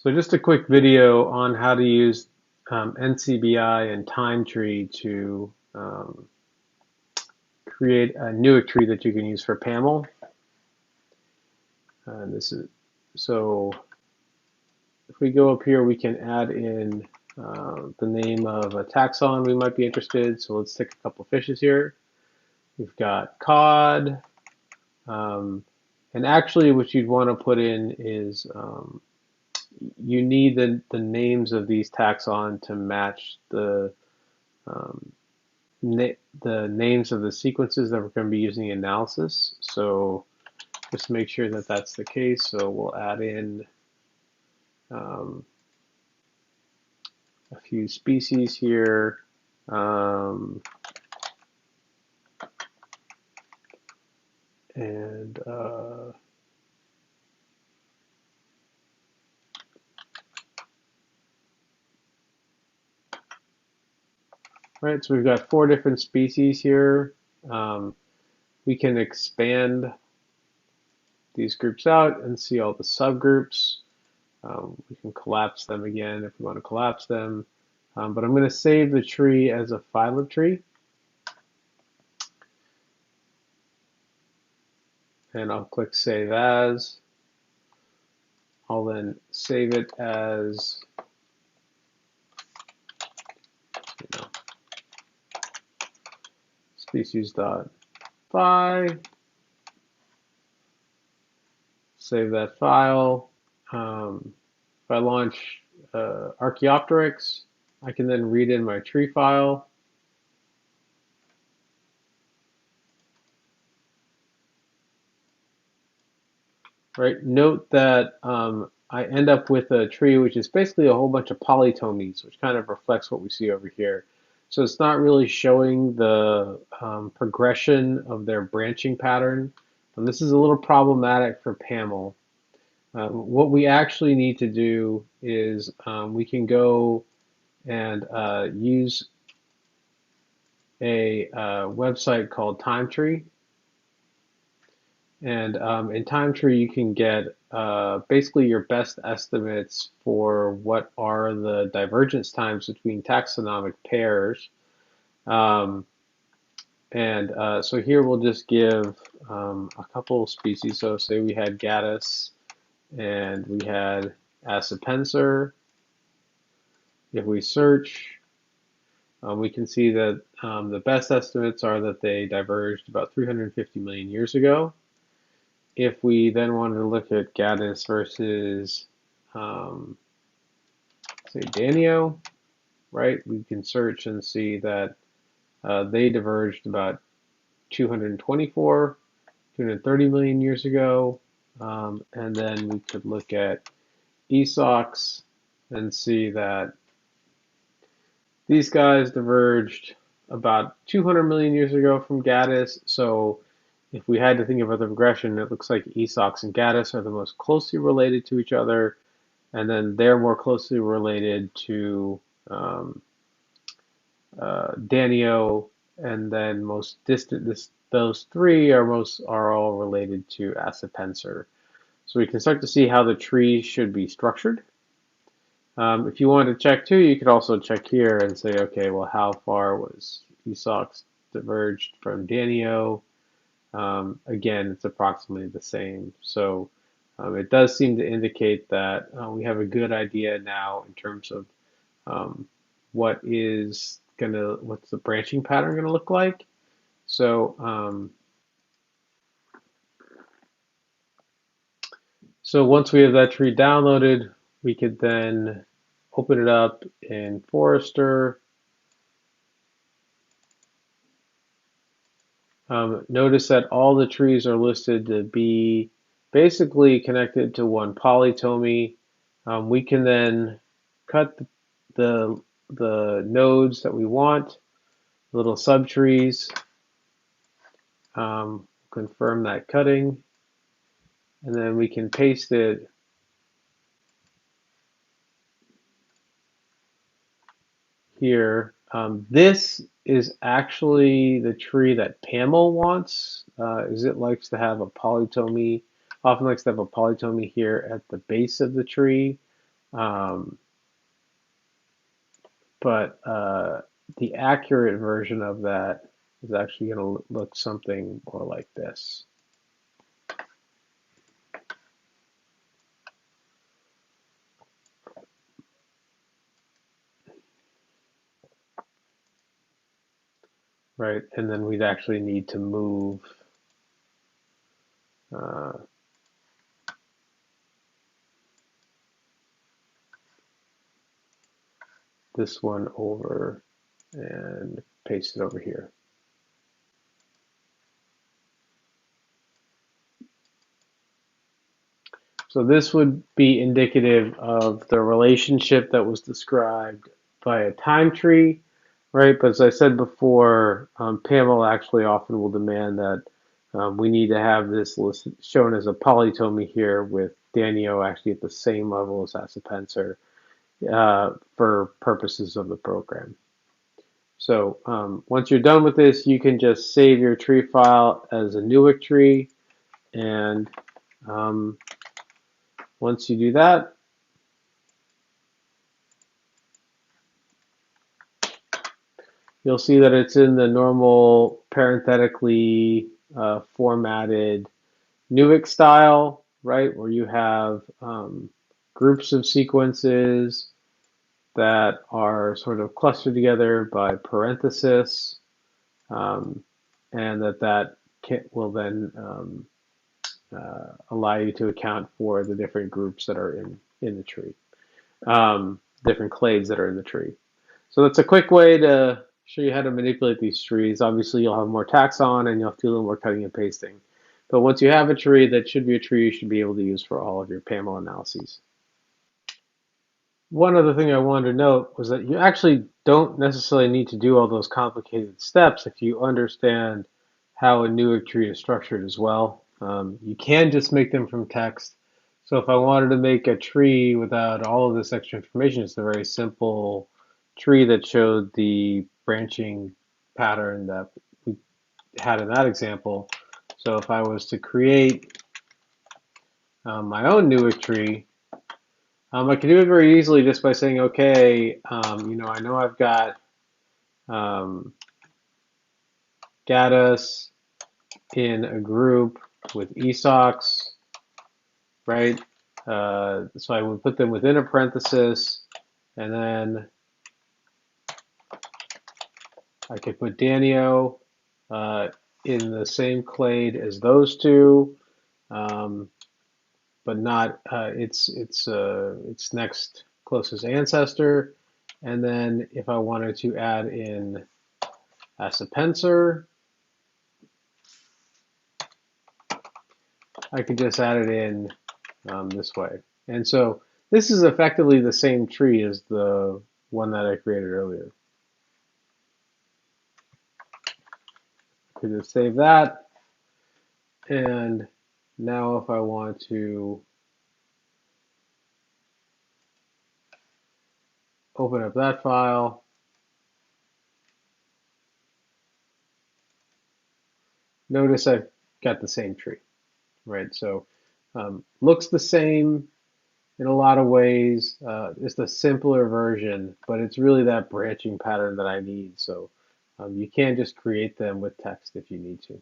So just a quick video on how to use NCBI and time tree to create a Newick tree that you can use for PAML. So if we go up here, we can add in the name of a taxon we might be interested. So let's take a couple fishes here. We've got cod, and actually what you'd want to put in is you need the names of these taxon to match the names of the sequences that we're going to be using in analysis. So just make sure that that's the case. So we'll add in a few species here. Right, so we've got 4 different species here. We can expand these groups out and see all the subgroups. We can collapse them again if we want to collapse them. But I'm going to save the tree as a phyla tree. And I'll click Save As. I'll then save it as species.phy. Save that file. If I launch Archaeopteryx, I can then read in my tree file. Right. Note that I end up with a tree which is basically a whole bunch of polytomies, which kind of reflects what we see over here. So it's not really showing the progression of their branching pattern. And this is a little problematic for PAML. What we actually need to do is we can go and use a website called TimeTree. And in TimeTree, you can get basically your best estimates for what are the divergence times between taxonomic pairs. So here we'll just give a couple species. So say we had Gaddis and we had Accipenser. If we search, we can see that the best estimates are that they diverged about 350 million years ago. If we then wanted to look at Gaddis versus, say, Danio, right, we can search and see that they diverged about 230 million years ago. And then we could look at Esox and see that these guys diverged about 200 million years ago from Gaddis. So if we had to think about the progression, it looks like Esox and Gaddis are the most closely related to each other, and then they're more closely related to Danio, and then most distant, those three are all related to Accipenser. So we can start to see how the tree should be structured. If you wanted to check too, you could also check here and say, okay, well, how far was Esox diverged from Danio? Again, it's approximately the same. So it does seem to indicate that we have a good idea now in terms of what's the branching pattern gonna look like. So so once we have that tree downloaded, we could then open it up in Forester. Notice that all the trees are listed to be basically connected to one polytomy. We can then cut the nodes that we want, little subtrees, confirm that cutting, and then we can paste it here. This is actually the tree that PAML wants, is it likes to have a polytomy, often likes to have a polytomy here at the base of the tree. But the accurate version of that is actually going to look something more like this. Right, and then we'd actually need to move uh, this one over and paste it over here. So this would be indicative of the relationship that was described by a time tree, right? But as I said before, PAML actually often will demand that we need to have this list shown as a polytomy here with Danio actually at the same level as Acipensor for purposes of the program. So once you're done with this, you can just save your tree file as a Newick tree, and once you do that, you'll see that it's in the normal parenthetically formatted Newick style, right, where you have groups of sequences that are sort of clustered together by parenthesis, and that will then allow you to account for the different groups that are in the tree, different clades that are in the tree. So that's a quick way to show you how to manipulate these trees. Obviously, you'll have more taxon and you'll have to do a little more cutting and pasting. But once you have a tree, that should be a tree you should be able to use for all of your PAML analyses. One other thing I wanted to note was that you actually don't necessarily need to do all those complicated steps if you understand how a Newick tree is structured as well. You can just make them from text. So if I wanted to make a tree without all of this extra information, it's a very simple tree that showed the branching pattern that we had in that example. So if I was to create my own Newick tree, I can do it very easily just by saying, okay, I know I've got um, Gaddis in a group with ESOX, right? So I would put them within a parenthesis, and then I could put Danio in the same clade as those two, but not its next closest ancestor. And then if I wanted to add in Acipensor, I could just add it in this way. And so this is effectively the same tree as the one that I created earlier. I could just save that. And now if I want to open up that file, notice I've got the same tree, right? So looks the same in a lot of ways. It's the simpler version, but it's really that branching pattern that I need. So you can just create them with text if you need to.